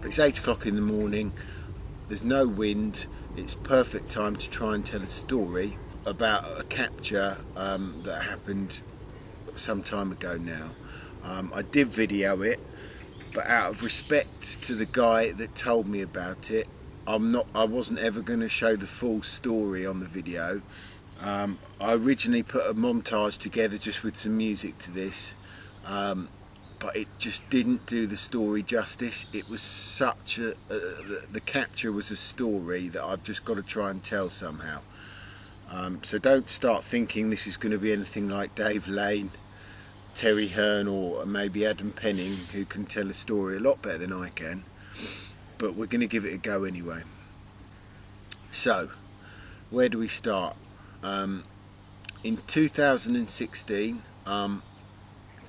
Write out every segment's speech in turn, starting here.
But it's 8 o'clock in the morning, there's no wind, it's perfect time to try and tell a story about a capture that happened some time ago now. I did video it, but out of respect to the guy that told me about it, I wasn't ever going to show the full story on the video. I originally put a montage together just with some music to this, but it just didn't do the story justice. It was such the capture was a story that I've just got to try and tell somehow. So don't start thinking this is going to be anything like Dave Lane, Terry Hearn, or maybe Adam Penning, who can tell a story a lot better than I can. But we're going to give it a go anyway. So, where do we start? In 2016,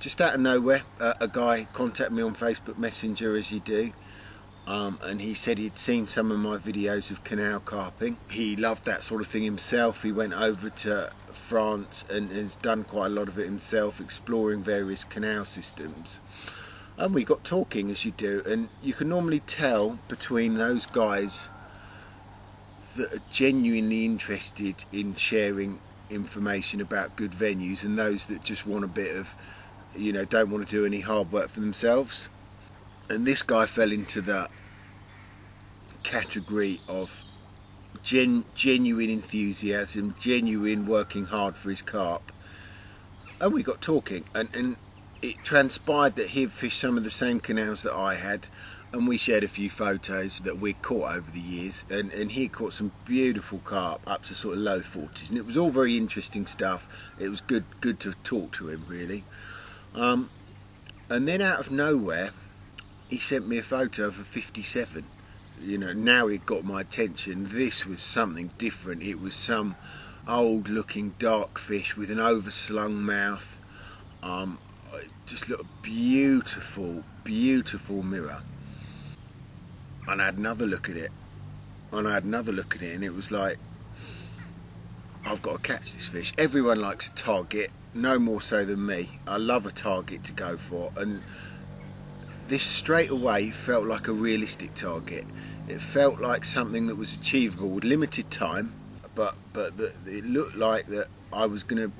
just out of nowhere, a guy contacted me on Facebook Messenger, as you do, and he said he'd seen some of my videos of canal carping. He loved that sort of thing himself. He went over to France and has done quite a lot of it himself, exploring various canal systems. And we got talking, as you do, and you can normally tell between those guys that are genuinely interested in sharing information about good venues and those that just want a bit of, don't want to do any hard work for themselves. And this guy fell into that category of genuine enthusiasm, genuine working hard for his carp. And we got talking, and it transpired that he'd fished some of the same canals that I had, and we shared a few photos that we'd caught over the years, and he caught some beautiful carp up to sort of low 40s, and it was all very interesting stuff. It was good to talk to him, really. And then out of nowhere, he sent me a photo of a 57. Now it got my attention. This was something different. It was some old looking dark fish with an overslung mouth. It just looked a beautiful mirror. And I had another look at it, and it was like, I've got to catch this fish. Everyone likes a target, no more so than me. I love a target to go for, and this straight away felt like a realistic target. It felt like something that was achievable with limited time, but it looked like that I was going to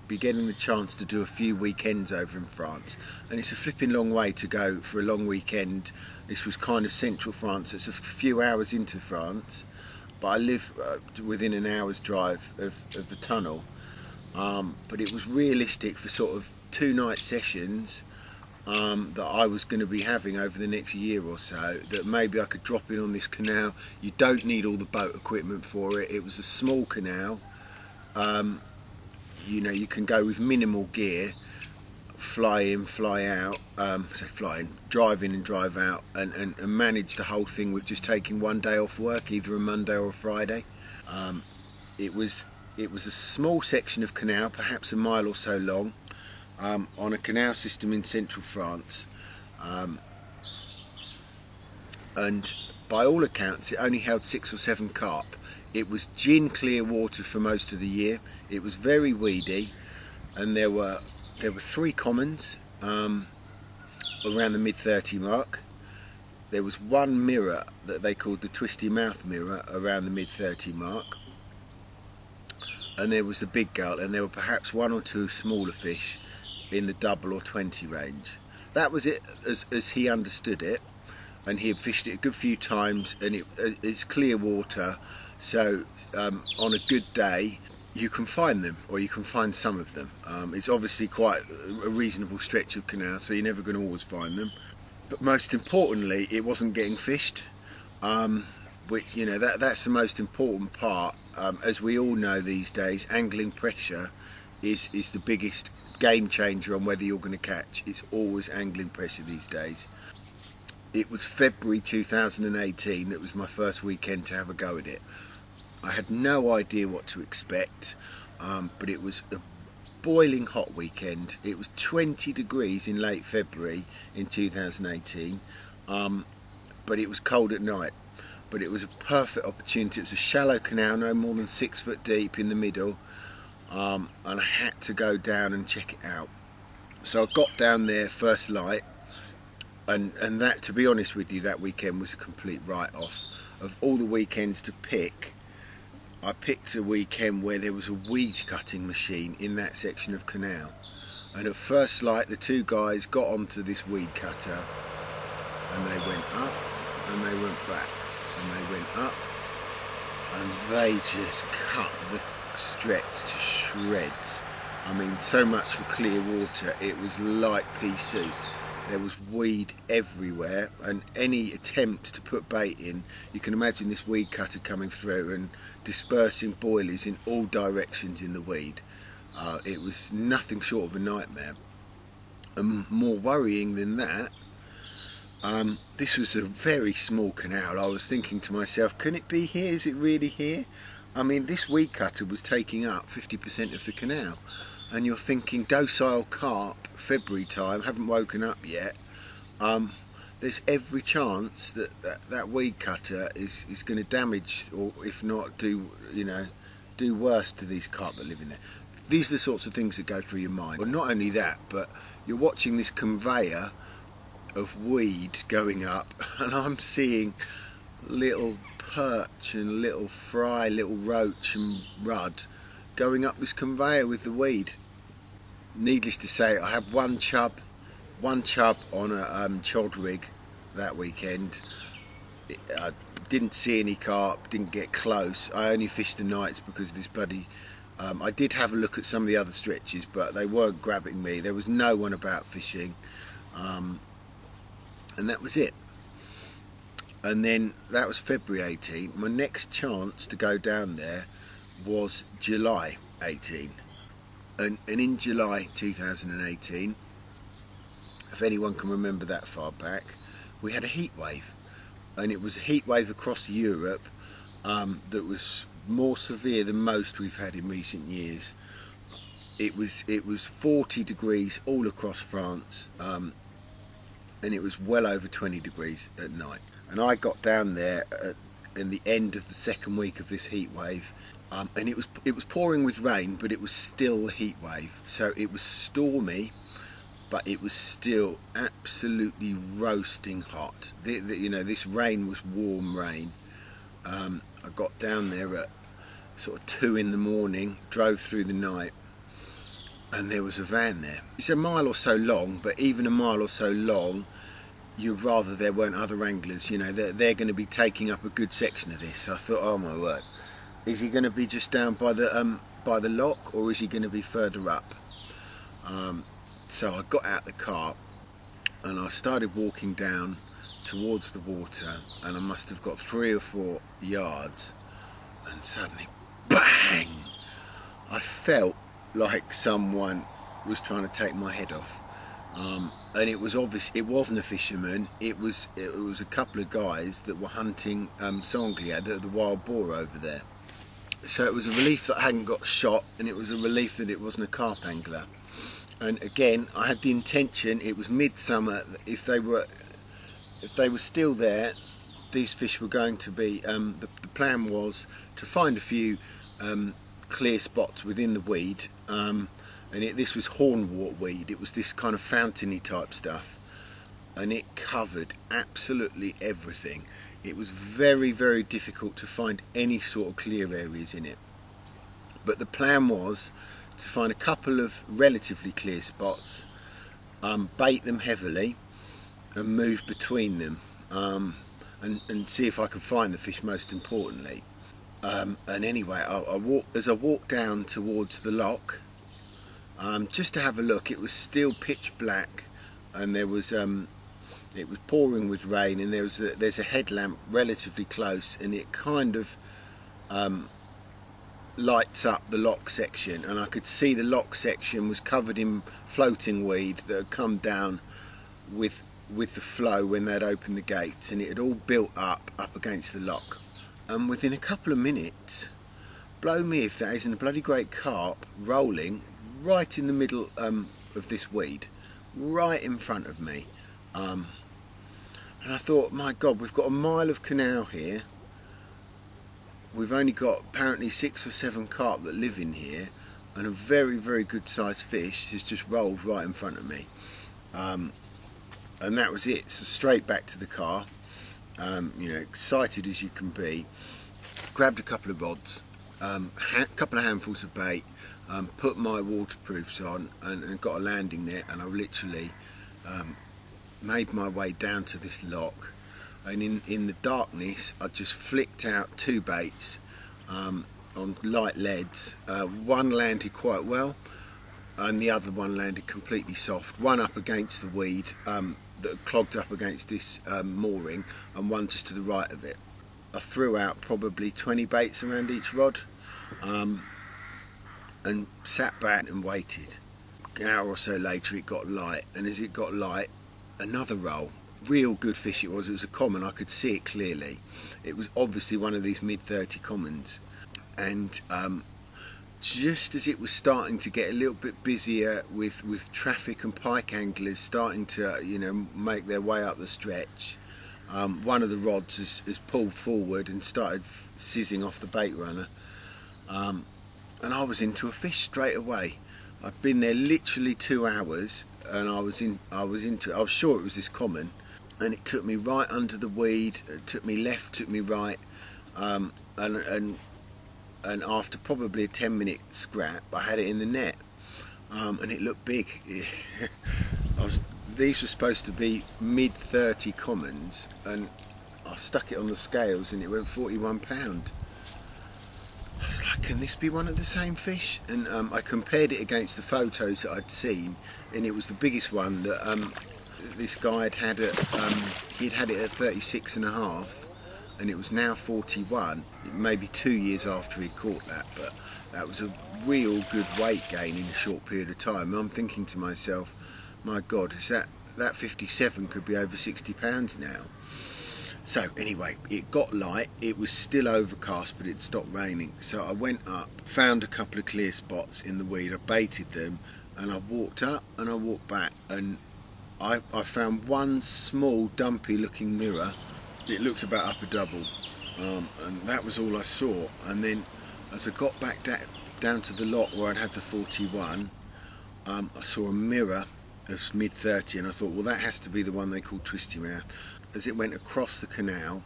be getting the chance to do a few weekends over in France, and it's a flipping long way to go for a long weekend. This was kind of central France. It's a few hours into France, but I live within an hour's drive of the tunnel. But it was realistic for sort of 2-night sessions that I was going to be having over the next year or so, that maybe I could drop in on this canal. You don't need all the boat equipment for it. It was a small canal. You can go with minimal gear, fly in, fly out, drive in and drive out, and manage the whole thing with just taking one day off work, either a Monday or a Friday. It was a small section of canal, perhaps a mile or so long, on a canal system in central France, and by all accounts it only held 6 or 7 carp. It was gin clear water for most of the year. It was very weedy, and there were 3 commons around the mid-30 mark. There was one mirror that they called the twisty mouth mirror around the mid-30 mark, and there was the big gull, and there were perhaps 1 or 2 smaller fish in the double or 20 range. That was it as he understood it, and he had fished it a good few times, and it's clear water, so on a good day you can find them, or you can find some of them. It's obviously quite a reasonable stretch of canal, so you're never going to always find them. But most importantly, it wasn't getting fished, which, that's the most important part. As we all know these days, angling pressure is the biggest game changer on whether you're going to catch. It's always angling pressure these days. It was February 2018 that was my first weekend to have a go at it. I had no idea what to expect, but it was a boiling hot weekend. It was 20 degrees in late February in 2018, but it was cold at night. But it was a perfect opportunity. It was a shallow canal, no more than 6 foot deep in the middle, and I had to go down and check it out. So I got down there first light, and that, to be honest with you, that weekend was a complete write-off. Of all the weekends to pick, I picked a weekend where there was a weed cutting machine in that section of canal. And at first light, the two guys got onto this weed cutter, and they went up and they went back and they went up, and they just cut the stretch to shreds. I mean, so much for clear water, it was like pea soup. There was weed everywhere, and any attempt to put bait in, you can imagine this weed cutter coming through and dispersing boilies in all directions in the weed. It was nothing short of a nightmare. And more worrying than that, this was a very small canal. I was thinking to myself, can it be here? Is it really here? I mean, this weed cutter was taking up 50% of the canal. And you're thinking, docile carp, February time, haven't woken up yet. There's every chance that weed cutter is going to damage, or if not do worse to these carp that live in there. These are the sorts of things that go through your mind. Well, not only that, but you're watching this conveyor of weed going up, and I'm seeing little perch and little fry, little roach and rudd going up this conveyor with the weed. Needless to say, I had one chub on a chod rig that weekend. I didn't see any carp, didn't get close. I only fished the nights because of this bloody... I did have a look at some of the other stretches, but they weren't grabbing me. There was no one about fishing, and that was it. And then that was February 18. My next chance to go down there was July 18. And in July 2018, if anyone can remember that far back, we had a heat wave. And it was a heat wave across Europe that was more severe than most we've had in recent years. It was 40 degrees all across France, and it was well over 20 degrees at night. And I got down there in the end of the second week of this heat wave, and it was pouring with rain, but it was still a heat wave. So it was stormy, but it was still absolutely roasting hot. This rain was warm rain. I got down there at sort of 2 in the morning, drove through the night, and there was a van there. It's a mile or so long, but even a mile or so long, you'd rather there weren't other anglers. They're going to be taking up a good section of this. So I thought, oh my word, is he going to be just down by the lock, or is he going to be further up? So I got out the car and I started walking down towards the water, and I must have got 3 or 4 yards, and suddenly, bang! I felt like someone was trying to take my head off. And it was obvious it wasn't a fisherman. It was a couple of guys that were hunting sanglier, the wild boar over there. So it was a relief that I hadn't got shot, and it was a relief that it wasn't a carp angler. And again, I had the intention. It was midsummer. If they were still there, these fish were going to be. The plan was to find a few clear spots within the weed. This was hornwort weed. It was this kind of fountainy type stuff, and it covered absolutely everything. It was very, very difficult to find any sort of clear areas in it. But the plan was to find a couple of relatively clear spots, bait them heavily, and move between them, and see if I could find the fish, most importantly. And anyway, as I walked down towards the lock, just to have a look, it was still pitch black, and it was pouring with rain, and there's a headlamp relatively close, and it kind of lights up the lock section, and I could see the lock section was covered in floating weed that had come down with the flow when they'd opened the gates, and it had all built up against the lock. And within a couple of minutes, blow me if that isn't a bloody great carp rolling right in the middle of this weed, right in front of me. And I thought, my God, we've got a mile of canal here. We've only got apparently 6 or 7 carp that live in here, and a very, very good sized fish has just rolled right in front of me. and that was it. So straight back to the car, excited as you can be. Grabbed a couple of rods, couple of handfuls of bait, put my waterproofs on, and got a landing net, and I literally made my way down to this lock. And in the darkness, I just flicked out 2 baits on light leads. One landed quite well, and the other one landed completely soft. One up against the weed that clogged up against this mooring, and one just to the right of it. I threw out probably 20 baits around each rod, and sat back and waited. An hour or so later it got light, and as it got light, another roll. Real good fish it was. It was a common, I could see it clearly. It was obviously one of these mid-30 commons, and just as it was starting to get a little bit busier with traffic and pike anglers starting to make their way up the stretch, one of the rods has pulled forward and started sizzing off the bait runner, and I was into a fish straight away. I'd been there literally 2 hours, and I was into it. I was sure it was this common, and it took me right under the weed. It took me left, took me right, and after probably a 10-minute scrap, I had it in the net, and it looked big. These were supposed to be mid-30 commons, and I stuck it on the scales and it went 41 pound. I was like, can this be one of the same fish? And I compared it against the photos that I'd seen, and it was the biggest one that this guy had he'd had it at 36.5, and it was now 41, maybe 2 years after he caught that, but that was a real good weight gain in a short period of time. And I'm thinking to myself, my God, is that 57 could be over 60 pounds now. So anyway, it got light. It was still overcast, but it stopped raining. So I went up, found a couple of clear spots in the weed, I baited them, and I walked up and I walked back, and I found one small dumpy looking mirror. It looked about up a double, and that was all I saw. And then as I got back down to the lot where I'd had the 41, I saw a mirror of mid-30, and I thought, well, that has to be the one they call Twisty Mouth. As it went across the canal,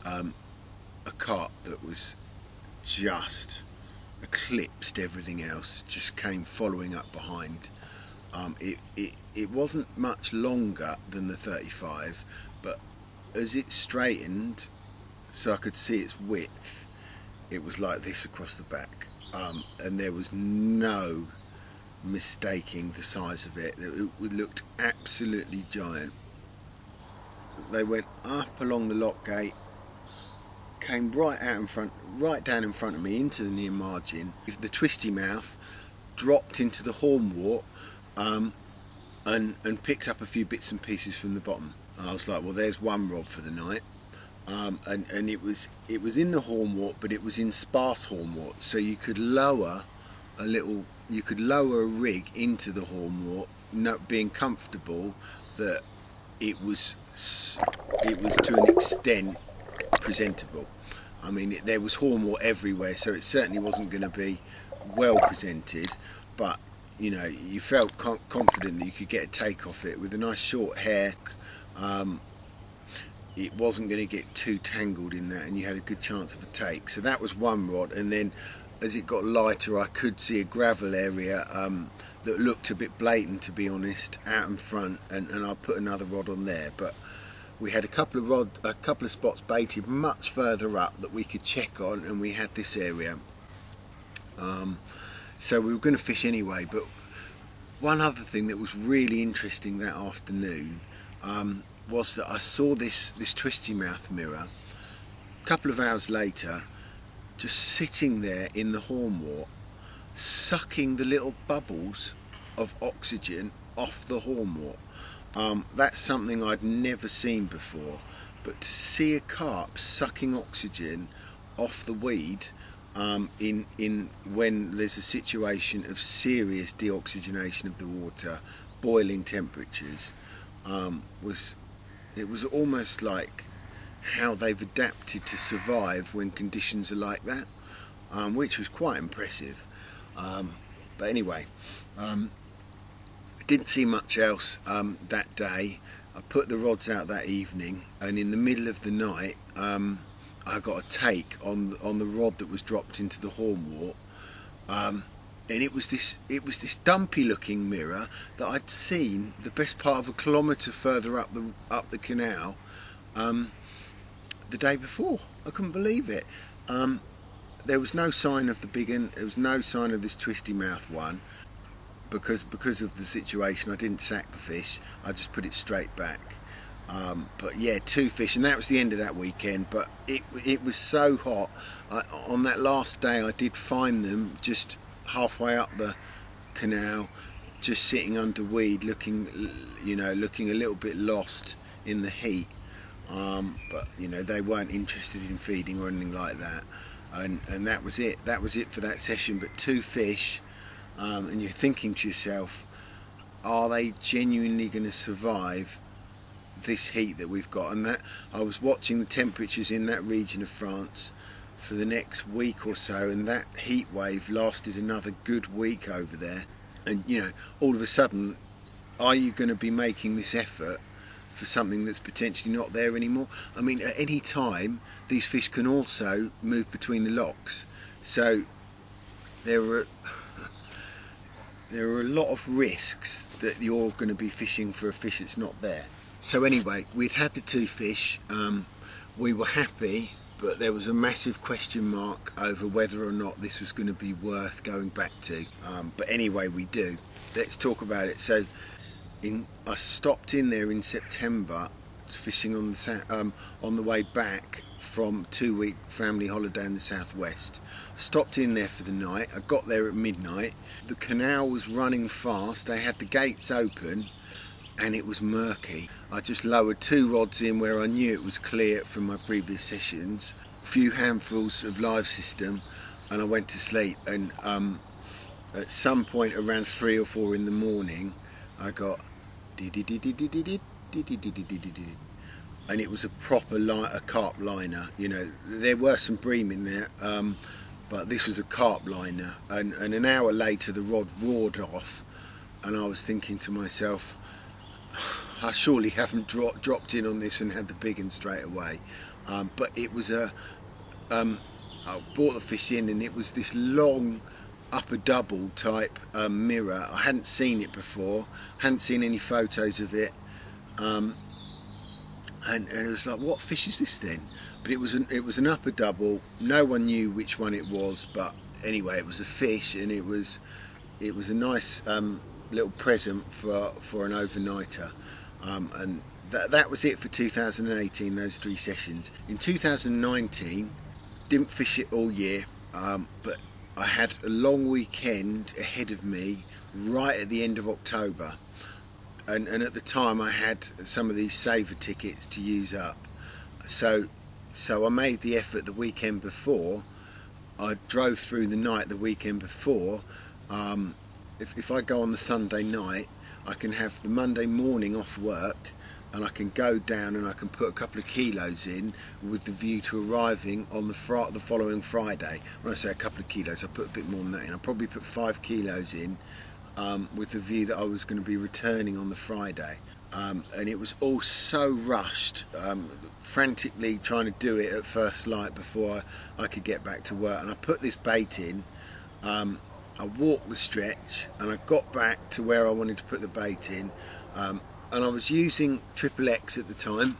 a carp that was just eclipsed everything else just came following up behind. It wasn't much longer than the 35, but as it straightened so I could see its width, it was like this across the back, and there was no mistaking the size of it. It looked absolutely giant. They went up along the lock gate, came right down in front of me into the near margin. The Twisty Mouth dropped into the hornwort, and picked up a few bits and pieces from the bottom. And I was like, well, there's one rod for the night. And it was in the hornwort, but it was in sparse hornwort, so you could lower a rig into the hornwort, not being comfortable that it was to an extent presentable. I mean, there was hornwort everywhere, so it certainly wasn't going to be well presented, but you felt confident that you could get a take off it with a nice short hair. It wasn't going to get too tangled in that, and you had a good chance of a take. So that was one rod, and then as it got lighter, I could see a gravel area that looked a bit blatant, to be honest, out in front, and I put another rod on there. But we had a couple of spots baited much further up that we could check on, and we had this area. So we were going to fish anyway. But one other thing that was really interesting that afternoon was that I saw this Twisty Mouth mirror a couple of hours later, just sitting there in the hornwort, sucking the little bubbles of oxygen off the hornwort. That's something I'd never seen before, but to see a carp sucking oxygen off the weed in when there's a situation of serious deoxygenation of the water, boiling temperatures, it was almost like how they've adapted to survive when conditions are like that, which was quite impressive. But anyway, Didn't see much else that day. I put the rods out that evening, and in the middle of the night I got a take on the rod that was dropped into the hornwort, and it was this dumpy looking mirror that I'd seen the best part of a kilometre further up the canal the day before. I couldn't believe it. There was no sign of the big one. There was no sign of this twisty mouth one. Because of the situation, I didn't sack the fish. I just put it straight back. But yeah, 2 fish, and that was the end of that weekend. But it was so hot. On that last day, I did find them just halfway up the canal, just sitting under weed, looking a little bit lost in the heat. But they weren't interested in feeding or anything like that. And that was it. That was it for that session. But 2 fish. And you're thinking to yourself, are they genuinely going to survive this heat that we've got? And that I was watching the temperatures in that region of France for the next week or so, and that heat wave lasted another good week over there. And all of a sudden, are you going to be making this effort for something that's potentially not there anymore? I mean, at any time these fish can also move between the locks, so there are a lot of risks that you're going to be fishing for a fish that's not there. So anyway, we'd had the 2 fish, we were happy, but there was a massive question mark over whether or not this was going to be worth going back to. But anyway, we do. Let's talk about it. So I stopped in there in September, fishing on the way back from 2-week family holiday in the southwest. I stopped in there for the night. I got there at midnight. The canal was running fast. They had the gates open and it was murky. I just lowered 2 rods in where I knew it was clear from my previous sessions, a few handfuls of live system, and I went to sleep. And at some point around 3 or 4 in the morning I got and it was a proper a carp liner. There were some bream in there, but this was a carp liner, and an hour later the rod roared off, and I was thinking to myself, I surely haven't dropped in on this and had the big one straight away. But it was I brought the fish in, and it was this long upper double type mirror. I hadn't seen it before, hadn't seen any photos of it. And it was like, what fish is this then? But it was an upper double. No one knew which one it was, but anyway, it was a fish, and it was a nice little present for an overnighter. And that was it for 2018. Those 3 sessions. In 2019, didn't fish it all year, but I had a long weekend ahead of me right at the end of October. And at the time I had some of these saver tickets to use up, so I made the effort the weekend before. I drove through the night the weekend before. If I go on the Sunday night, I can have the Monday morning off work, and I can go down and I can put a couple of kilos in with the view to arriving on the following Friday. When I say a couple of kilos, I put a bit more than that in. I probably put 5 kilos in, with the view that I was going to be returning on the Friday. And it was all so rushed, frantically trying to do it at first light before I could get back to work. And I put this bait in, I walked the stretch, and I got back to where I wanted to put the bait in, and I was using XXX at the time.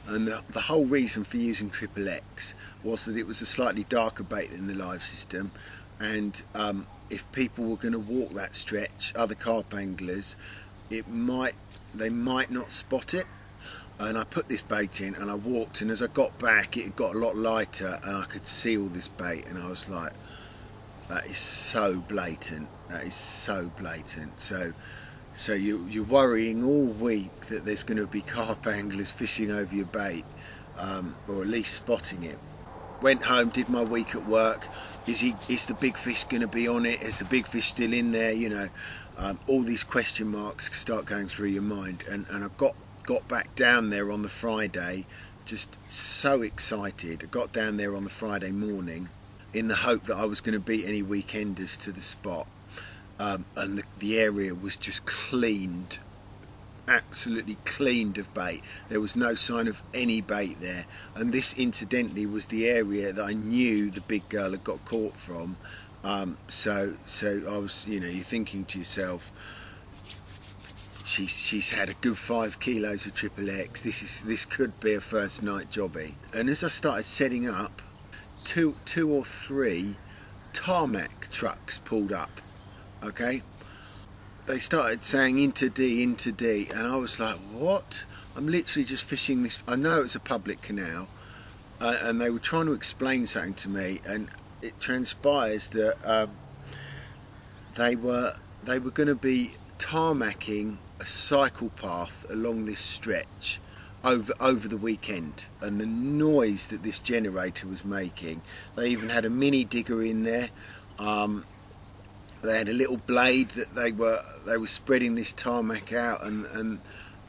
And the whole reason for using XXX was that it was a slightly darker bait than the live system, and if people were going to walk that stretch, other carp anglers, they might not spot it. And I put this bait in, and I walked, and as I got back it got a lot lighter, and I could see all this bait, and I was like, that is so blatant. That is so blatant. So you're worrying all week that there's going to be carp anglers fishing over your bait, or at least spotting it. Went home, did my week at work. Is the big fish going to be on it? Is the big fish still in there? All these question marks start going through your mind. And I got back down there on the Friday, just so excited. I got down there on the Friday morning in the hope that I was going to beat any weekenders to the spot. and the area was just cleaned, absolutely cleaned of bait. There was no sign of any bait there, and this incidentally was the area that I knew the big girl had got caught from. So I was, you're thinking to yourself, she's had a good 5 kilos of triple X. This could be a first night jobby. And as I started setting up, two or three tarmac trucks pulled up. Okay, they started saying into D, and I was like, what? I'm literally just fishing this. I know it's a public canal, and they were trying to explain something to me, and it transpires that they were going to be tarmacking a cycle path along this stretch over the weekend, and the noise that this generator was making. They even had a mini digger in there. They had a little blade that they were spreading this tarmac out, and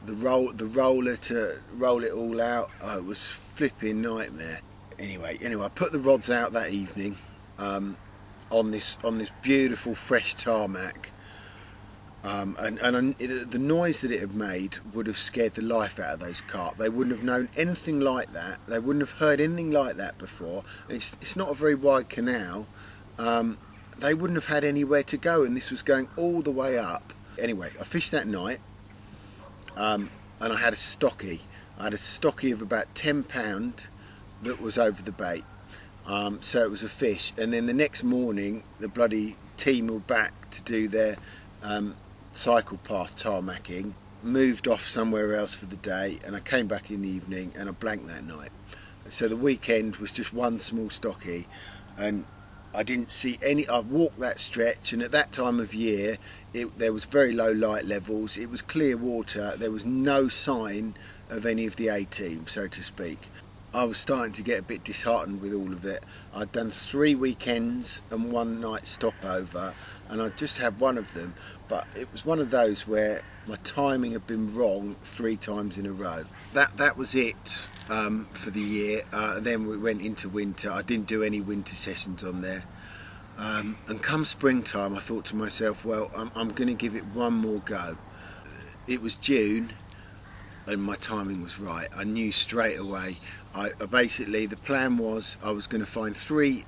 the roller to roll it all out. Oh, it was flipping nightmare. Anyway, I put the rods out that evening on this beautiful fresh tarmac, and the noise that it had made would have scared the life out of those carp. They wouldn't have known anything like that. They wouldn't have heard anything like that before. It's not a very wide canal. They wouldn't have had anywhere to go, and this was going all the way up. Anyway, I fished that night, and I had a stocky. I had a stocky of about £10 that was over the bait. So it was a fish, and then the next morning the bloody team were back to do their cycle path tarmacking, moved off somewhere else for the day, and I came back in the evening and I blanked that night. So the weekend was just one small stocky, and I didn't see any. I walked that stretch, and at that time of year there was very low light levels. It was clear water. There was no sign of any of the A team, so to speak. I was starting to get a bit disheartened with all of it. I'd done 3 weekends and 1 night stopover, and I'd just had one of them, but it was one of those where my timing had been wrong 3 times in a row. That was it for the year. Then we went into winter. I didn't do any winter sessions on there. And come springtime, I thought to myself, well, I'm going to give it one more go. It was June, and my timing was right. I knew straight away. I basically, the plan was I was going to find three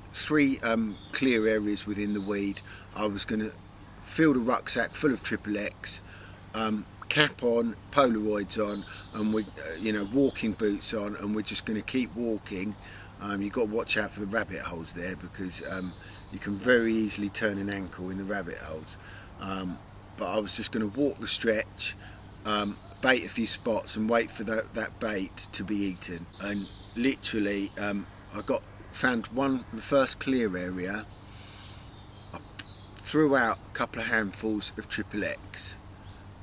clear areas within the weed. I was going to fill the rucksack full of triple X, cap on, Polaroids on, and we, walking boots on, and we're just going to keep walking. You've got to watch out for the rabbit holes there, because you can very easily turn an ankle in the rabbit holes. But I was just going to walk the stretch, bait a few spots, and wait for that bait to be eaten. And literally, I found the first clear area. I threw out a couple of handfuls of triple X,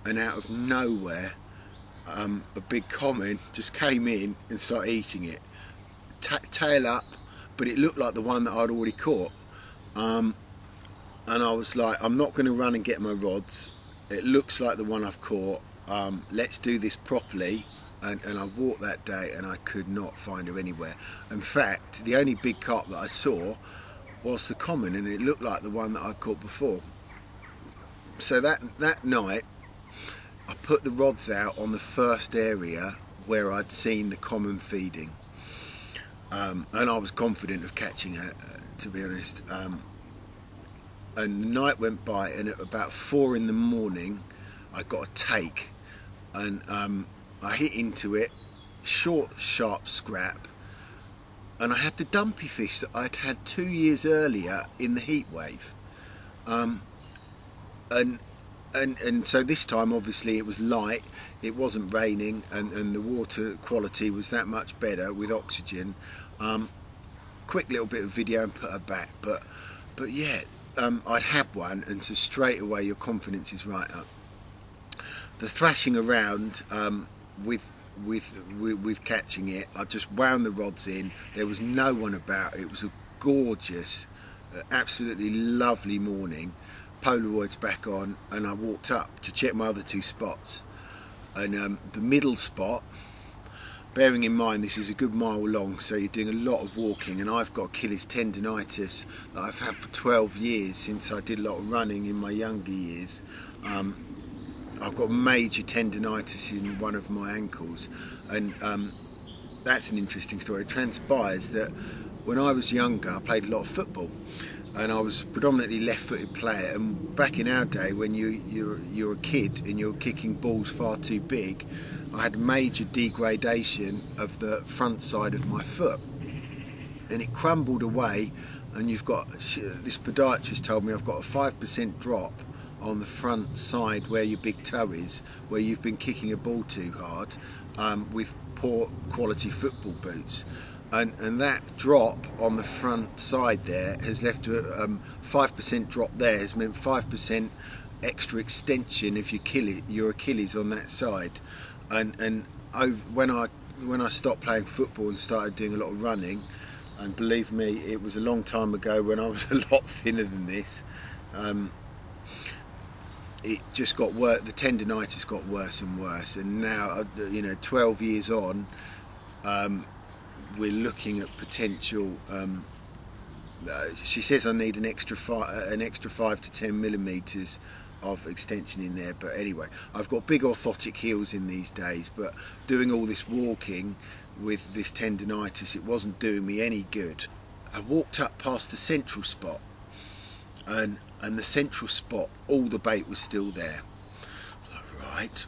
and out of nowhere, a big common just came in and started eating it. Tail up, but it looked like the one that I'd already caught. And I was like, I'm not going to run and get my rods. It looks like the one I've caught. Let's do this properly. And I walked that day, and I could not find her anywhere. In fact, the only big carp that I saw was the common, and it looked like the one that I caught before. So that night, I put the rods out on the first area where I'd seen the common feeding. And I was confident of catching her, to be honest. And the night went by, and at about 4 in the morning, I got a take, and I hit into it, short, sharp scrap, and I had the dumpy fish that I'd had 2 years earlier in the heat wave. And so this time, obviously, it was light, it wasn't raining, and the water quality was that much better with oxygen. Quick little bit of video and put her back, but yeah, I'd had one, and so straight away your confidence is right up. The thrashing around with catching it, I just wound the rods in. There was no one about. It was a gorgeous, absolutely lovely morning. Polaroids back on, and I walked up to check my other 2 spots. And the middle spot, bearing in mind this is a good mile long, so you're doing a lot of walking, and I've got Achilles tendonitis that I've had for 12 years since I did a lot of running in my younger years. I've got major tendonitis in one of my ankles, and that's an interesting story. It transpires that when I was younger I played a lot of football, and I was predominantly left-footed player, and back in our day when you're a kid and you're kicking balls far too big, I had major degradation of the front side of my foot, and it crumbled away, and you've got, this podiatrist told me I've got a 5% drop on the front side where your big toe is, where you've been kicking a ball too hard with poor quality football boots, and that drop on the front side there has left a 5% drop there has meant 5% extra extension of your Achilles on that side, and when I stopped playing football and started doing a lot of running, and believe me, it was a long time ago when I was a lot thinner than this, it just got worse. The tendonitis got worse and worse, and now, 12 years on, we're looking at potential. She says I need an extra 5 to 10 millimeters of extension in there. But anyway, I've got big orthotic heels in these days. But doing all this walking with this tendonitis, it wasn't doing me any good. I walked up past the central spot, and the central spot, all the bait was still there. Right,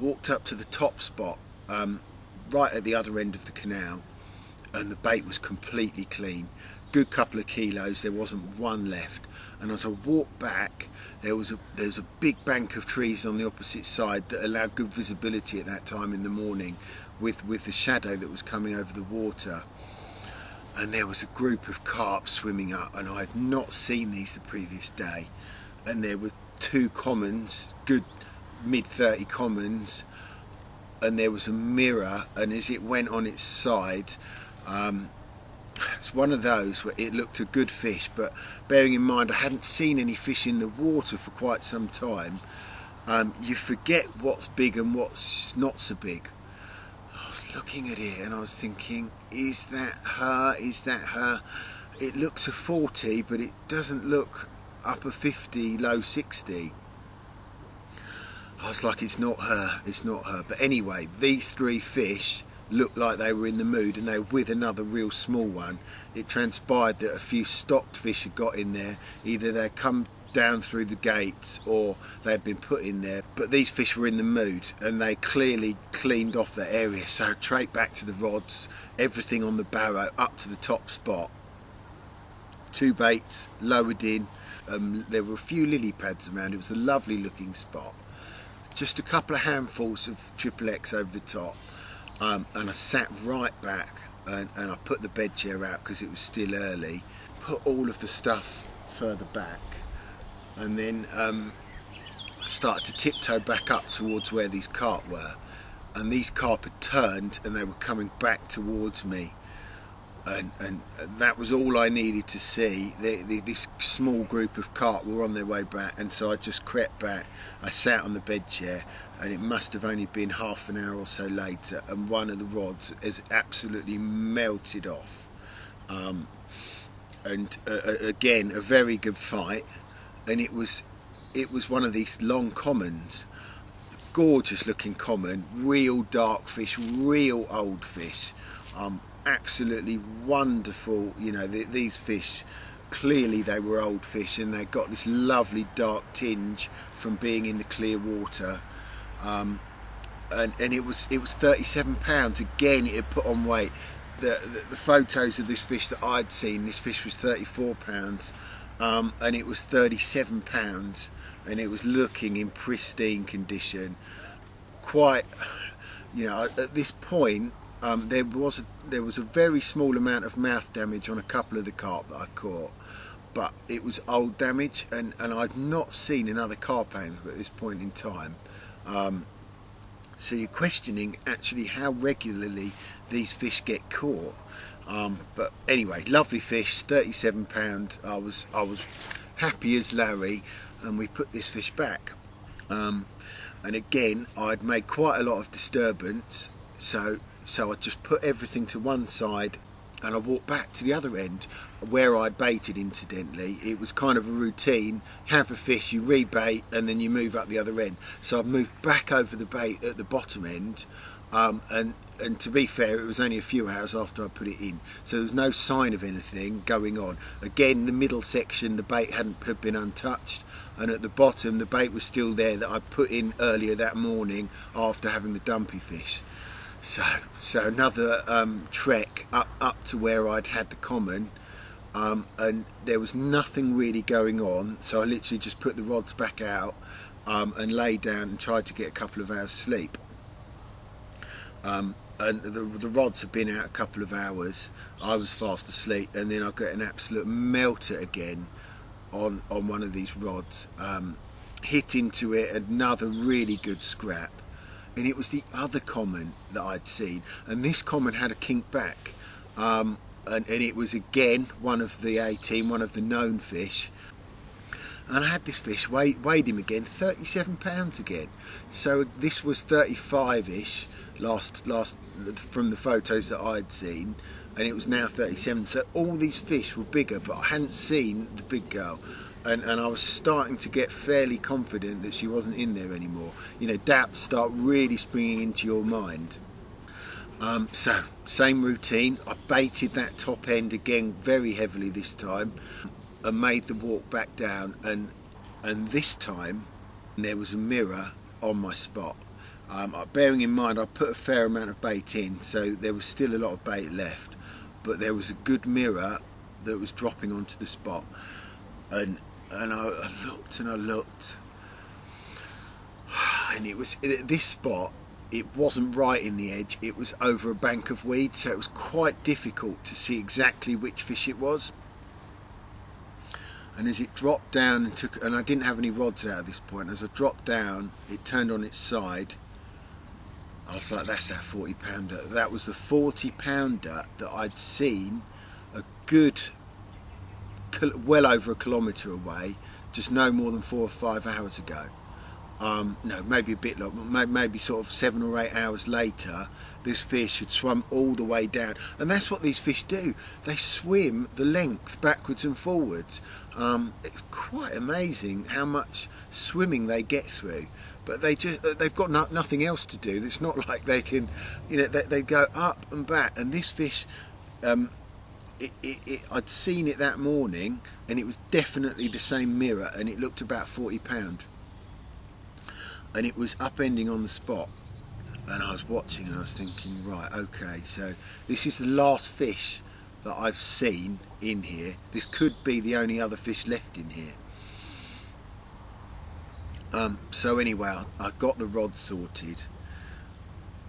walked up to the top spot, right at the other end of the canal, and the bait was completely clean. Good couple of kilos, there wasn't one left. And as I walked back, there was a big bank of trees on the opposite side that allowed good visibility at that time in the morning, with the shadow that was coming over the water. And there was a group of carp swimming up, and I had not seen these the previous day. And there were 2 commons, good mid-30 commons, and there was a mirror, and as it went on its side, it's one of those where it looked a good fish, but bearing in mind I hadn't seen any fish in the water for quite some time, you forget what's big and what's not so big. I was looking at it and I was thinking, is that her? Is that her? It looks a 40, but it doesn't look upper 50, low 60. I was like, it's not her, it's not her. But anyway, these 3 fish looked like they were in the mood, and they were with another real small one. It transpired that a few stocked fish had got in there. Either they'd come down through the gates or they'd been put in there, but these fish were in the mood and they clearly cleaned off the area. So straight back to the rods, everything on the barrow, up to the top spot. 2 baits lowered in. There were a few lily pads around. It was a lovely looking spot. Just a couple of handfuls of triple X over the top. And I sat right back and I put the bed chair out because it was still early, put all of the stuff further back, and then started to tiptoe back up towards where these carp were. And these carp had turned and they were coming back towards me, and that was all I needed to see. This small group of carp were on their way back, and so I just crept back. I sat on the bed chair, and it must have only been half an hour or so later, and one of the rods has absolutely melted off. Again, a very good fight, and it was one of these long commons, gorgeous looking common, real dark fish, real old fish, absolutely wonderful. These fish, clearly they were old fish, and they got this lovely dark tinge from being in the clear water. And it was 37 pounds. Again, it had put on weight. The photos of this fish that I'd seen, this fish was 34 pounds, and it was 37 pounds, and it was looking in pristine condition. Quite, at this point, there was a very small amount of mouth damage on a couple of the carp that I caught, but it was old damage, and I'd not seen another carp angler at this point in time. So you're questioning actually how regularly these fish get caught. But anyway, lovely fish, 37 pounds. I was happy as Larry, and we put this fish back. And again, I'd made quite a lot of disturbance, so So I just put everything to one side and I walked back to the other end where I'd baited. Incidentally, it was kind of a routine: have a fish, you rebait, and then you move up the other end. So I've moved back over the bait at the bottom end, and to be fair, it was only a few hours after I put it in, so there was no sign of anything going on. Again, the middle section, the bait had been untouched, and at the bottom the bait was still there that I put in earlier that morning after having the dumpy fish. So another trek up to where I'd had the common, and there was nothing really going on, so I literally just put the rods back out and lay down and tried to get a couple of hours sleep. And the rods had been out a couple of hours. I was fast asleep, and then I got an absolute melter again on one of these rods, hit into it, another really good scrap. And it was the other common that I'd seen, and this common had a kink back, and it was again one of the 18, one of the known fish. And I had this fish, weighed him again, 37 pounds again. So this was 35-ish last from the photos that I'd seen, and it was now 37. So all these fish were bigger, but I hadn't seen the big girl. And I was starting to get fairly confident that she wasn't in there anymore. You know, doubts start really springing into your mind. So, same routine. I baited that top end again very heavily this time, and made the walk back down. And this time, there was a mirror on my spot. Bearing in mind, I put a fair amount of bait in, so there was still a lot of bait left. But there was a good mirror that was dropping onto the spot. And I looked and I looked, and it was this spot. It wasn't right in the edge. It was over a bank of weeds, so it was quite difficult to see exactly which fish it was. And as it dropped down and I didn't have any rods out at this point. As I dropped down, it turned on its side. I was like, "That's that 40-pounder." That was the 40-pounder that I'd seen a good, well over a kilometre away, just no more than 4 or 5 hours ago. No, maybe a bit longer, maybe sort of 7 or 8 hours later, this fish had swum all the way down. And that's what these fish do. They swim the length backwards and forwards. It's quite amazing how much swimming they get through. But they've got nothing else to do. It's not like they can, you know, they go up and back. And this fish, I'd seen it that morning, and it was definitely the same mirror, and it looked about 40 pound, and it was upending on the spot. And I was watching and I was thinking, right, okay, so this is the last fish that I've seen in here. This could be the only other fish left in here. So anyway, I got the rod sorted,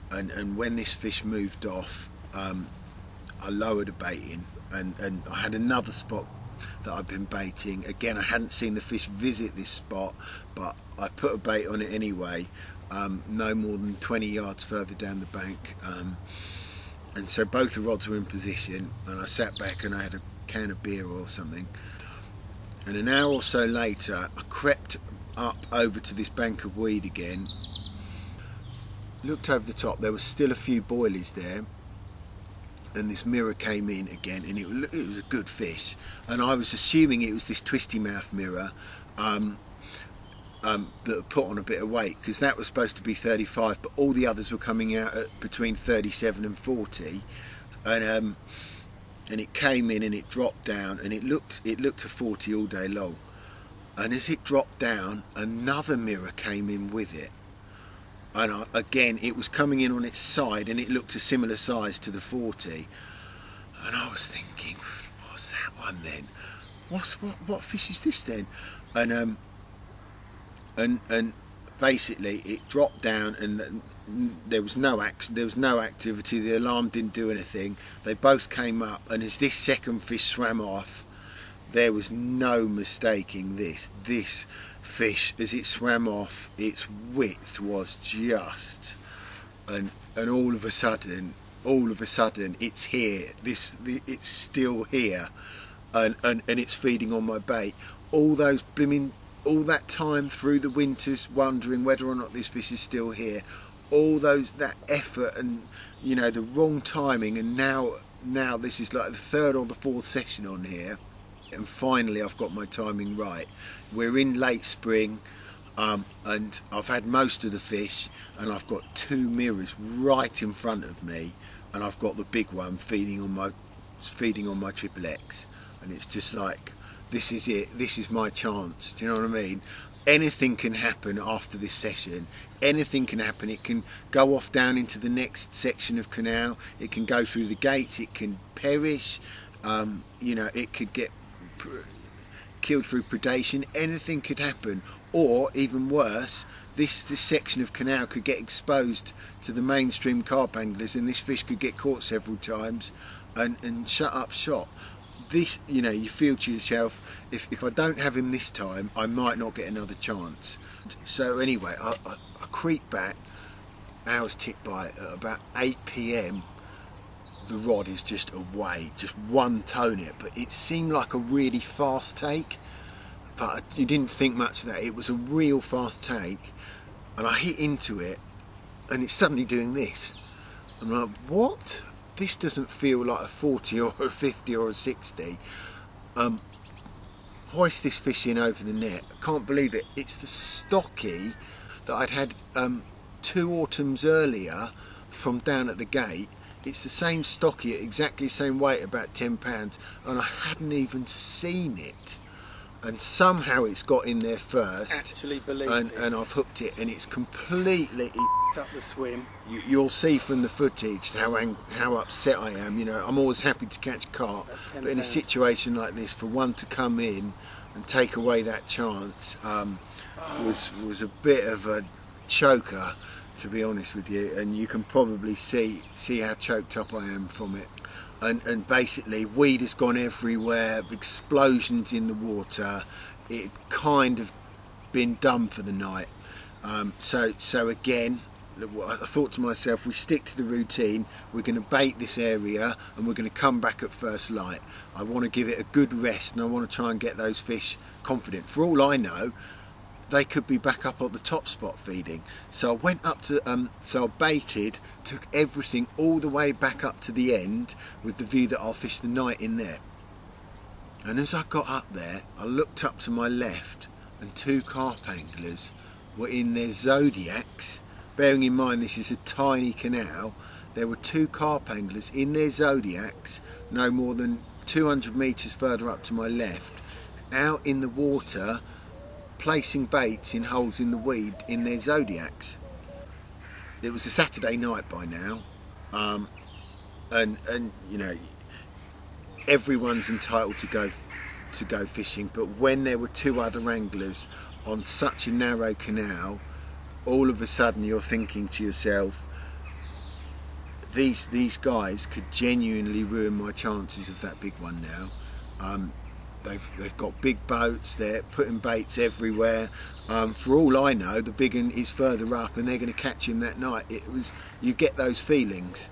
and when this fish moved off, I lowered a bait in, and I had another spot that I've been baiting. Again, I hadn't seen the fish visit this spot, but I put a bait on it anyway, no more than 20 yards further down the bank. And so both the rods were in position, and I sat back and I had a can of beer or something. And an hour or so later, I crept up over to this bank of weed again, looked over the top. There was still a few boilies there, and this mirror came in again, and it was a good fish. And I was assuming it was this twisty mouth mirror that put on a bit of weight, because that was supposed to be 35, but all the others were coming out at between 37 and 40. And it came in and it dropped down, and it looked a 40 all day long. And as it dropped down, another mirror came in with it, and again it was coming in on its side, and it looked a similar size to the 40. And I was thinking, what's that one then? What fish is this then? And basically it dropped down, and there was no action, there was no activity. The alarm didn't do anything. They both came up, and as this second fish swam off, there was no mistaking this fish. As it swam off, its width was just, and all of a sudden it's here. It's still here, and it's feeding on my bait. All that time through the winters, wondering whether or not this fish is still here, all that effort and the wrong timing, and now this is like the third or the fourth session on here, and finally I've got my timing right. We're in late spring, and I've had most of the fish, and I've got two mirrors right in front of me, and I've got the big one feeding on my triple X, and it's just like, this is it, this is my chance. Do you know what I mean? Anything can happen after this session. Anything can happen. It can go off down into the next section of Canal. It can go through the gates. It can perish. It could get killed through predation. Anything could happen. Or even worse, this section of Canal could get exposed to the mainstream carp anglers, and this fish could get caught several times and shut up shop. This, you feel to yourself, if I don't have him this time, I might not get another chance. So anyway, I creep back, hours tick by, at about 8 p.m, the rod is just away, just one tone it, but it seemed like a really fast take, but you didn't think much of that. It was a real fast take, and I hit into it, and it's suddenly doing this. I'm like, what? This doesn't feel like a 40 or a 50 or a 60. Hoist this fish in over the net. I can't believe it. It's the stocky that I'd had 2 autumns earlier from down at the gate. It's the same stocky at exactly the same weight, about 10 pounds, and I hadn't even seen it. And somehow it's got in there first. Actually believe and I've hooked it, and it's completely up the swim. You'll see from the footage how upset I am. I'm always happy to catch carp, but in a situation like this, for one to come in and take away that chance was a bit of a choker, to be honest with you. And you can probably see how choked up I am from it. And basically, weed has gone everywhere, explosions in the water. It kind of been done for the night. So again, I thought to myself, we stick to the routine. We're going to bait this area, and we're going to come back at first light. I want to give it a good rest, and I want to try and get those fish confident. For all I know, they could be back up at the top spot feeding. So I went up to, so I baited, took everything all the way back up to the end with the view that I'll fish the night in there. And as I got up there, I looked up to my left, and 2 carp anglers were in their Zodiacs. Bearing in mind this is a tiny canal, there were 2 carp anglers in their Zodiacs, no more than 200 metres further up to my left, out in the water, placing baits in holes in the weed in their Zodiacs. It was a Saturday night by now, and everyone's entitled to go fishing, but when there were 2 other anglers on such a narrow canal, all of a sudden you're thinking to yourself, these guys could genuinely ruin my chances of that big one now. They've got big boats, they're putting baits everywhere. For all I know, the big one is further up, and they're going to catch him that night. You get those feelings.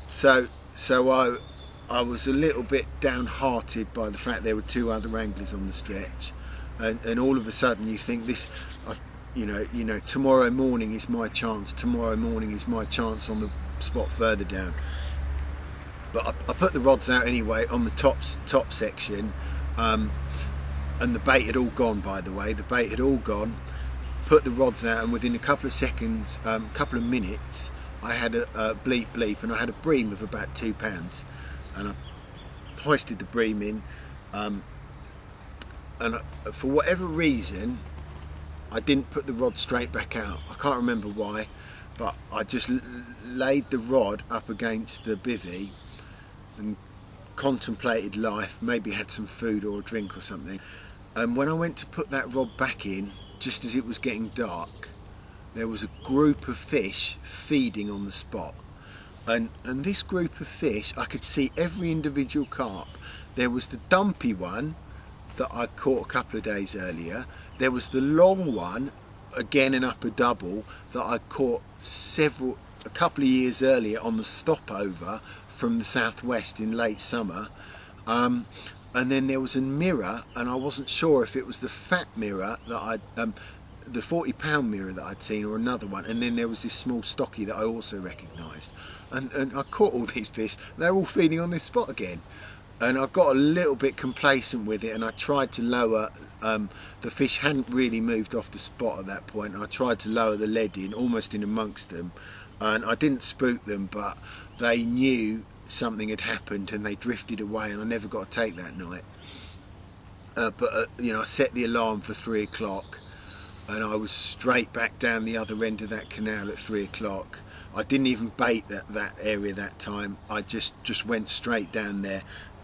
So I was a little bit downhearted by the fact there were 2 other anglers on the stretch, and all of a sudden you think tomorrow morning is my chance. Tomorrow morning is my chance on the spot further down. But I put the rods out anyway on the top section, and the bait had all gone, by the way. The bait had all gone. Put the rods out, and within a couple of seconds, couple of minutes, I had a bleep, and I had a bream of about 2 pounds. And I hoisted the bream in, and for whatever reason, I didn't put the rod straight back out. I can't remember why, but I just laid the rod up against the bivvy and contemplated life, maybe had some food or a drink or something. And when I went to put that rod back in, just as it was getting dark, there was a group of fish feeding on the spot. And this group of fish, I could see every individual carp. There was the dumpy one that I caught a couple of days earlier. There was the long one, again an upper double, that I caught a couple of years earlier on the stopover from the southwest in late summer. And then there was a mirror, and I wasn't sure if it was the fat mirror that the 40-pound mirror that I'd seen, or another one, and then there was this small stocky that I also recognised, and I caught all these fish. They're all feeding on this spot again, and I got a little bit complacent with it, and I tried to lower. The fish hadn't really moved off the spot at that point, and I tried to lower the lead in, almost in amongst them, and I didn't spook them, but they knew something had happened and they drifted away, and I never got a take that night. I set the alarm for 3 o'clock, and I was straight back down the other end of that canal at 3 o'clock. I didn't even bait that area that time. I just went straight down there,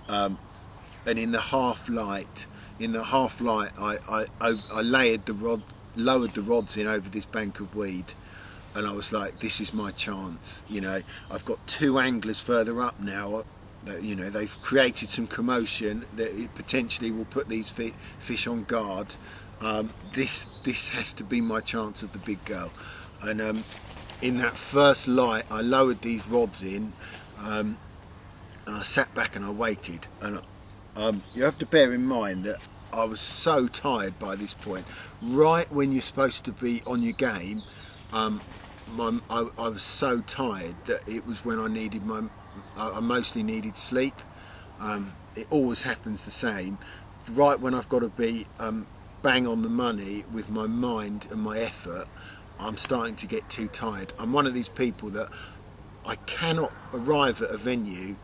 and in the half light, I lowered the rods in over this bank of weed, and I was like, this is my chance. I've got 2 anglers further up now. They've created some commotion that it potentially will put these fish on guard. This has to be my chance of the big girl. And in that first light, I lowered these rods in, and I sat back and I waited. And you have to bear in mind that I was so tired by this point. Right when you're supposed to be on your game, I was so tired that it was when I mostly needed sleep. It always happens the same. Right when I've got to be bang on the money with my mind and my effort, I'm starting to get too tired. I'm one of these people that I cannot arrive at a venue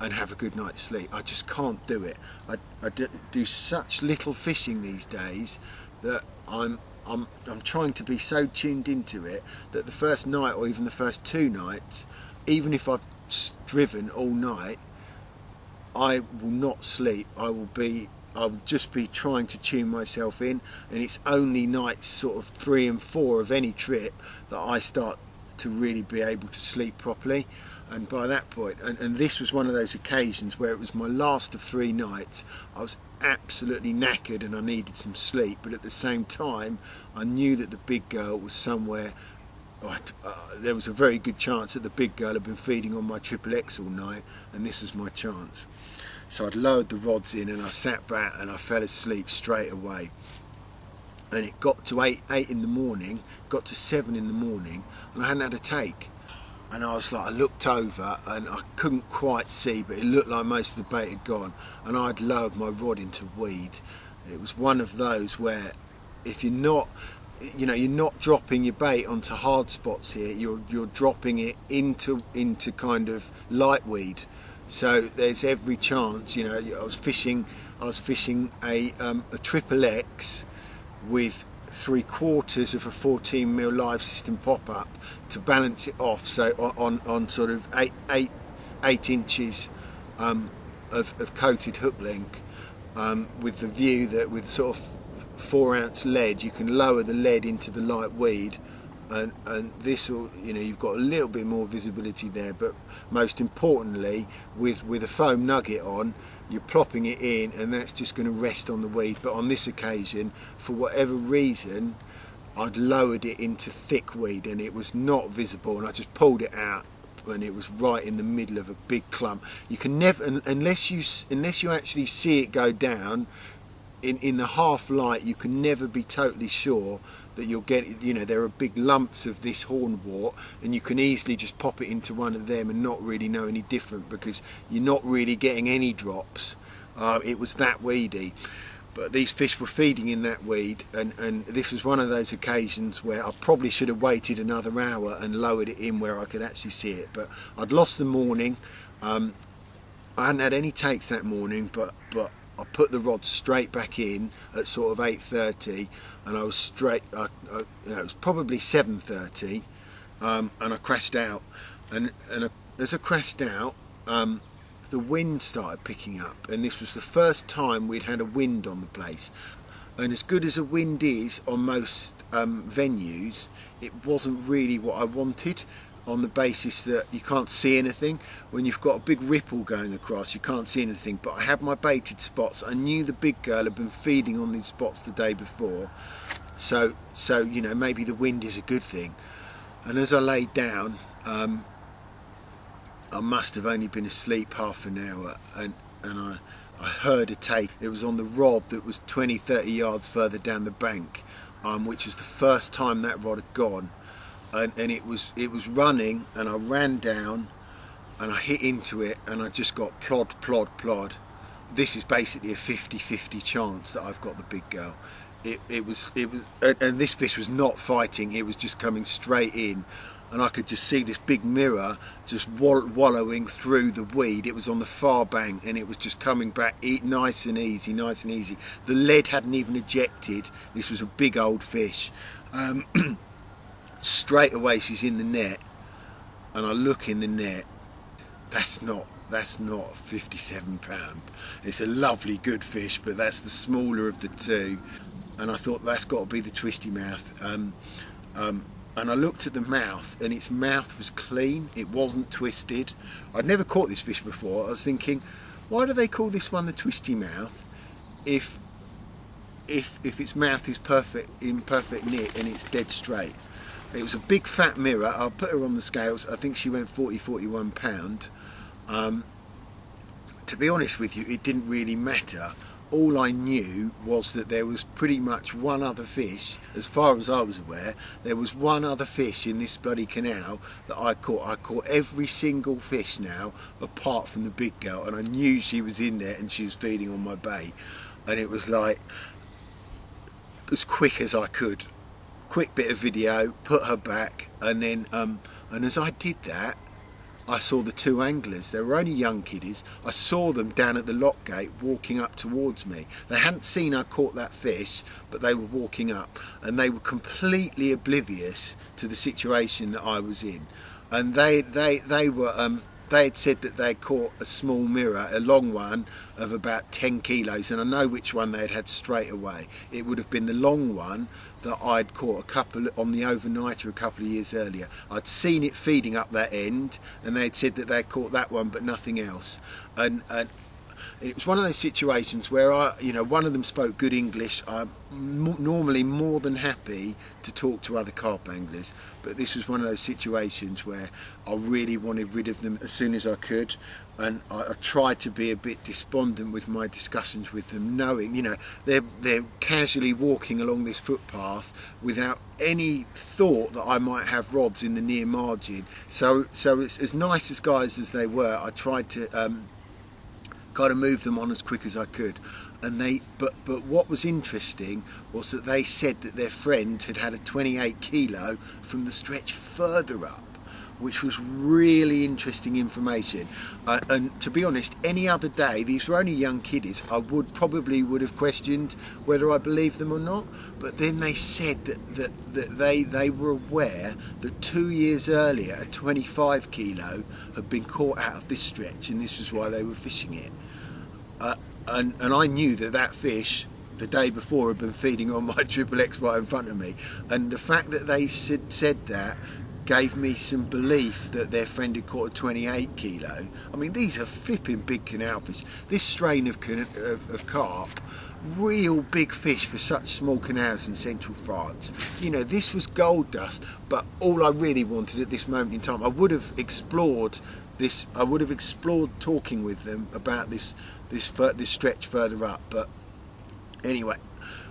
and have a good night's sleep. I just can't do it. I do such little fishing these days that I'm trying to be so tuned into it that the first night, or even the first 2 nights, even if I've driven all night, I will not sleep. I will just be trying to tune myself in, and it's only nights sort of 3 and 4 of any trip that I start to really be able to sleep properly. And by that point, and this was one of those occasions where it was my last of 3 nights, I was absolutely knackered and I needed some sleep, but at the same time I knew that the big girl was somewhere. There was a very good chance that the big girl had been feeding on my Triple X all night, and this was my chance. So I'd lowered the rods in and I sat back and I fell asleep straight away. And it got to 8 in the morning, got to 7 in the morning, and I hadn't had a take. And I was like, I looked over and I couldn't quite see, but it looked like most of the bait had gone, and I'd lowered my rod into weed. It was one of those where if you're not dropping your bait onto hard spots here, you're dropping it into kind of light weed. So there's every chance. I was fishing a Triple X with 3/4 of a 14mm live system pop-up to balance it off, so on sort of 8 inches of coated hook link, with the view that with sort of 4-ounce lead you can lower the lead into the light weed, and this will, you've got a little bit more visibility there, but most importantly with a foam nugget on, you're plopping it in and that's just going to rest on the weed. But on this occasion, for whatever reason, I'd lowered it into thick weed and it was not visible, and I just pulled it out and it was right in the middle of a big clump. You can never, unless you actually see it go down in the half light, you can never be totally sure that you'll get, there are big lumps of this hornwort, and you can easily just pop it into one of them and not really know any different, because you're not really getting any drops. It was that weedy, but these fish were feeding in that weed, and this was one of those occasions where I probably should have waited another hour and lowered it in where I could actually see it. But I'd lost the morning. I hadn't had any takes that morning, but I put the rod straight back in at sort of 8:30, and I was straight. It was probably 7:30, and I crashed out. And as I crashed out, the wind started picking up, and this was the first time we'd had a wind on the place. And as good as a wind is on most venues, it wasn't really what I wanted, on the basis that you can't see anything. When you've got a big ripple going across, you can't see anything. But I had my baited spots. I knew the big girl had been feeding on these spots the day before, so maybe the wind is a good thing. And as I laid down, I must have only been asleep half an hour, and I heard a take. It was on the rod that was 20-30 yards further down the bank. which was the first time that rod had gone, and it was running, and I ran down and I hit into it, and I just got plod, plod, plod. This is basically a 50-50 chance that I've got the big girl. It was, and this fish was not fighting, it was just coming straight in, and I could just see this big mirror just wallowing through the weed. It was on the far bank, and it was just coming back nice and easy, nice and easy. The lead hadn't even ejected. This was a big old fish. Straight away she's in the net, and I look in the net. That's not 57 pound. It's a lovely good fish, but that's the smaller of the two, and I thought that's got to be the twisty mouth. And I looked at the mouth, and its mouth was clean, it wasn't twisted. I'd never caught this fish before. I was thinking, why do they call this one the twisty mouth if its mouth is in perfect knit and it's dead straight? It was a big fat mirror. I'll put her on the scales. I think she went 41 pound. To be honest with you, it didn't really matter. All I knew was that there was pretty much one other fish, as far as I was aware, there was one other fish in this bloody canal that I caught. I caught every single fish now, apart from the big girl, and I knew she was in there and she was feeding on my bait. And it was like, as quick as I could, quick bit of video, put her back, and then, and as I did that, I saw the two anglers. They were only young kiddies. I saw them down at the lock gate walking up towards me. They hadn't seen I caught that fish, but they were walking up, and they were completely oblivious to the situation that I was in. And they had said that they had caught a small mirror, a long one of about 10 kilos, and I know which one they had had straight away. It would have been the long one that I'd caught on the overnighter a couple of years earlier. I'd seen it feeding up that end, and they had said that they had caught that one but nothing else. And it was one of those situations where one of them spoke good English. I'm normally more than happy to talk to other carp anglers, but this was one of those situations where I really wanted rid of them as soon as I could, and I tried to be a bit despondent with my discussions with them, knowing they're casually walking along this footpath without any thought that I might have rods in the near margin. So it's, as nice as guys as they were, I tried to kind of move them on as quick as I could. And but what was interesting was that they said that their friend had had a 28 kilo from the stretch further up, which was really interesting information. And to be honest, any other day, these were only young kiddies, I probably would have questioned whether I believed them or not. But then they said that they were aware that 2 years earlier a 25 kilo had been caught out of this stretch, and this was why they were fishing it. And I knew that fish the day before had been feeding on my triple X right in front of me, and the fact that they said that gave me some belief that their friend had caught a 28 kilo. I mean, these are flipping big canal fish. This strain of carp, real big fish for such small canals in central France. This was gold dust, but all I really wanted at this moment in time, I would have explored talking with them about this stretch further up, but anyway,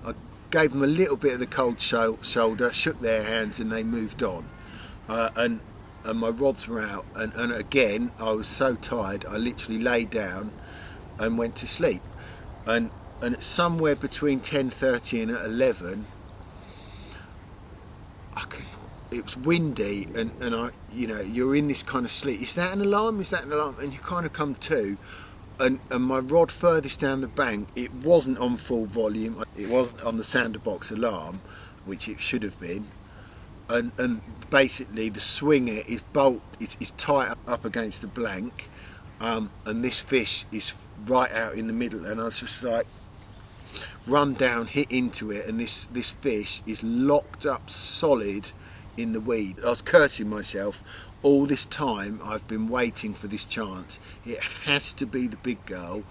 I gave them a little bit of the cold shoulder, shook their hands, and they moved on. And my rods were out, and again I was so tired I literally lay down and went to sleep. And somewhere between 10:30 and 11, it was windy, and you're in this kind of sleep. Is that an alarm? And you kind of come to, and my rod furthest down the bank, it wasn't on full volume. It wasn't on the sounder box alarm, which it should have been. And basically the swinger is tight up against the blank, and this fish is right out in the middle, and I was just like, run down, hit into it, and this fish is locked up solid in the weed. I was cursing myself. All this time I've been waiting for this chance. It has to be the big girl,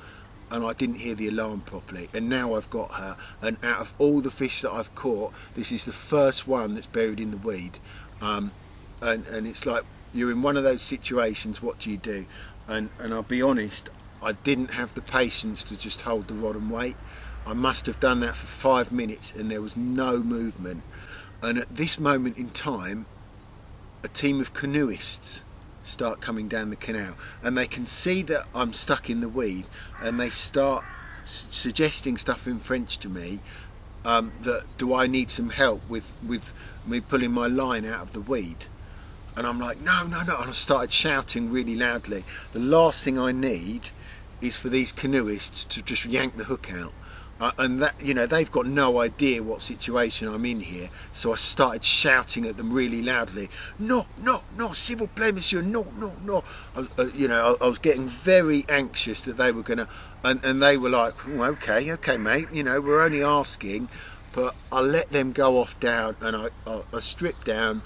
and I didn't hear the alarm properly, and now I've got her. And out of all the fish that I've caught, this is the first one that's buried in the weed. And it's like, you're in one of those situations, what do you do? And I'll be honest, I didn't have the patience to just hold the rod and wait. I must have done that for 5 minutes and there was no movement. And at this moment in time, a team of canoeists start coming down the canal, and they can see that I'm stuck in the weed, and they start suggesting stuff in French to me, that do I need some help with me pulling my line out of the weed. And I'm like, no, and I started shouting really loudly. The last thing I need is for these canoeists to just yank the hook out. And that, you know, they've got no idea what situation I'm in here. So I started shouting at them really loudly. No, s'il vous plaît, monsieur, no. You know, I was getting very anxious that they were going to, and they were like, oh, okay, mate, you know, we're only asking. But I let them go off down, and I stripped down,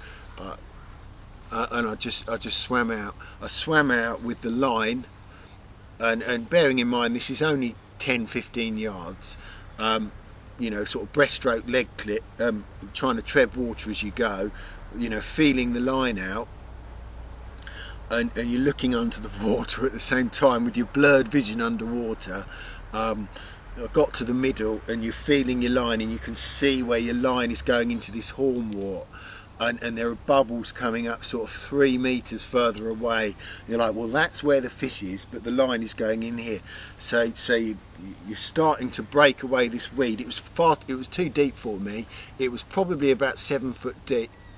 and I just swam out. I swam out with the line, and bearing in mind this is only 10-15 yards, you know, sort of breaststroke leg clip, trying to tread water as you go, you know, feeling the line out, and you're looking under the water at the same time with your blurred vision underwater. I got to the middle and you're feeling your line, and you can see where your line is going into this hornwort. And there are bubbles coming up sort of 3 meters further away. You're like, well, that's where the fish is, but the line is going in here. So you're starting to break away this weed. It was too deep for me. It was probably about 7 foot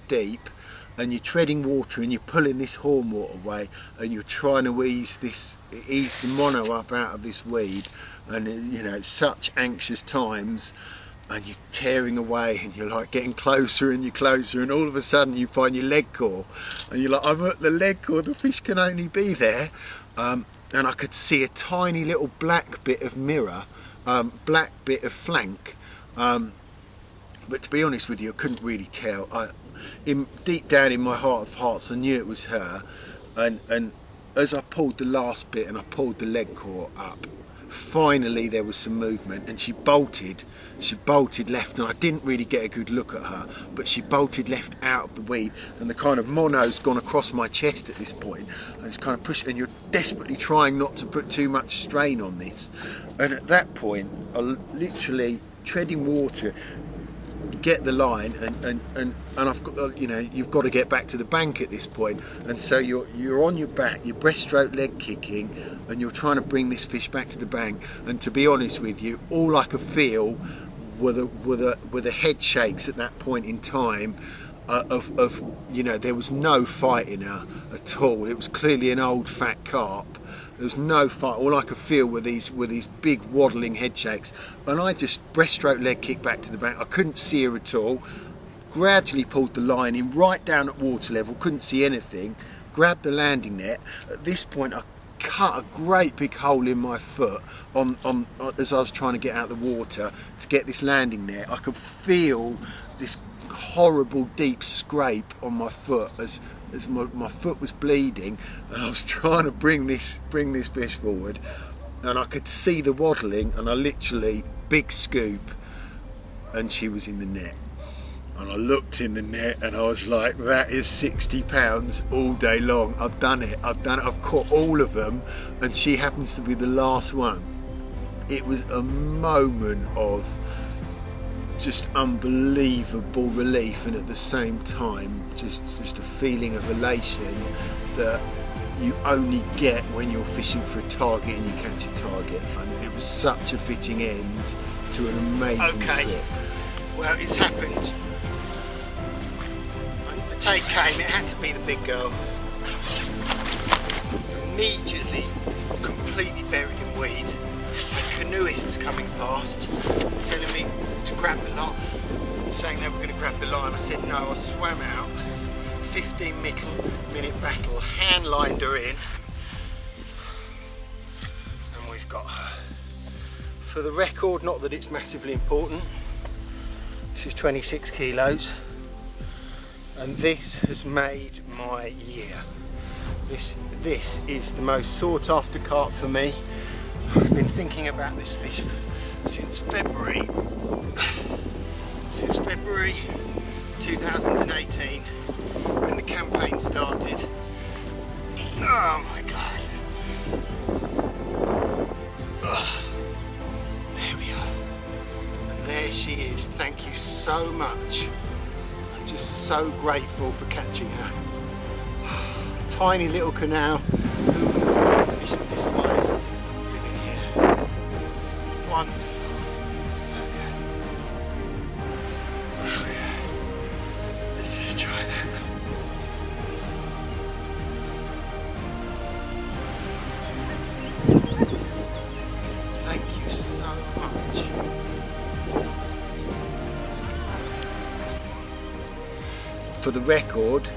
deep, and you're treading water and you're pulling this hornwort away, and you're trying to ease the mono up out of this weed. And you know, it's such anxious times. And you're tearing away, and you're like getting closer and you're closer, and all of a sudden you find your leg core, and you're like, I'm at the leg core, the fish can only be there. And I could see a tiny little black bit of mirror, black bit of flank, but to be honest with you, I couldn't really tell. Deep down in my heart of hearts, I knew it was her, and as I pulled the last bit and I pulled the leg core up, finally there was some movement, and she bolted left, and I didn't really get a good look at her, but she bolted left out of the weed, and the kind of mono's gone across my chest at this point, and it's kind of pushing, and you're desperately trying not to put too much strain on this. And at that point, I literally treading water, get the line, and I've got, you know, you've got to get back to the bank at this point, and so you're on your back, your breaststroke leg kicking, and you're trying to bring this fish back to the bank. And to be honest with you, all I could feel were the head shakes at that point in time, of you know, there was no fight in her at all. It was clearly an old fat carp. There was no fight. All I could feel were these big waddling head shakes, and I just breaststroke leg kick back to the bank. I couldn't see her at all. Gradually pulled the line in right down at water level. Couldn't see anything. Grabbed the landing net. At this point, I cut a great big hole in my foot on as I was trying to get out of the water to get this landing net. I could feel this horrible deep scrape on my foot as my foot was bleeding, and I was trying to bring this fish forward, and I could see the waddling, and I literally big scoop, and she was in the net. And I looked in the net and I was like, that is 60 pounds all day long. I've done it, I've caught all of them, and she happens to be the last one. It was a moment of just unbelievable relief, and at the same time just a feeling of elation that you only get when you're fishing for a target and you catch a target. And it was such a fitting end to an amazing trip. Well, it's happened. And the take came, it had to be the big girl. Immediately, completely buried in weed. The canoeists coming past, telling me to grab the line, saying they were going to grab the line. I said no. I swam out, 15-minute battle, hand lined her in, and we've got her. For the record, not that it's massively important, she's 26 kilos, and this has made my year. This is the most sought after carp for me. I've been thinking about this fish since February 2018, when the campaign started. Oh my god. There we are. there she is. Thank you so much. I'm just so grateful for catching her. Tiny little canal. Who would have thought fish of this size live in here? Wonderful. Okay. Let's just try that. Thank you so much. For the record,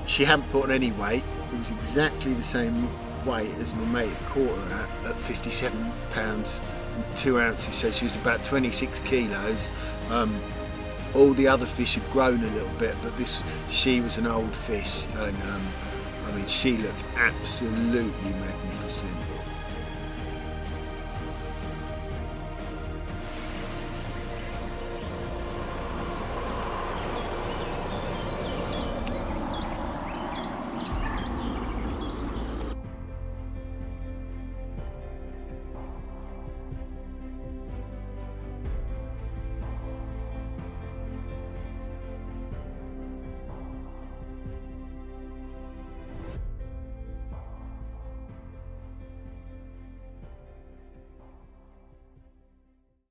she hadn't put on any weight. It was exactly the same weight as my mate had caught her at 57 pounds and 2 ounces, so she was about 26 kilos. All the other fish had grown a little bit, but she was an old fish, and I mean, she looked absolutely magnificent.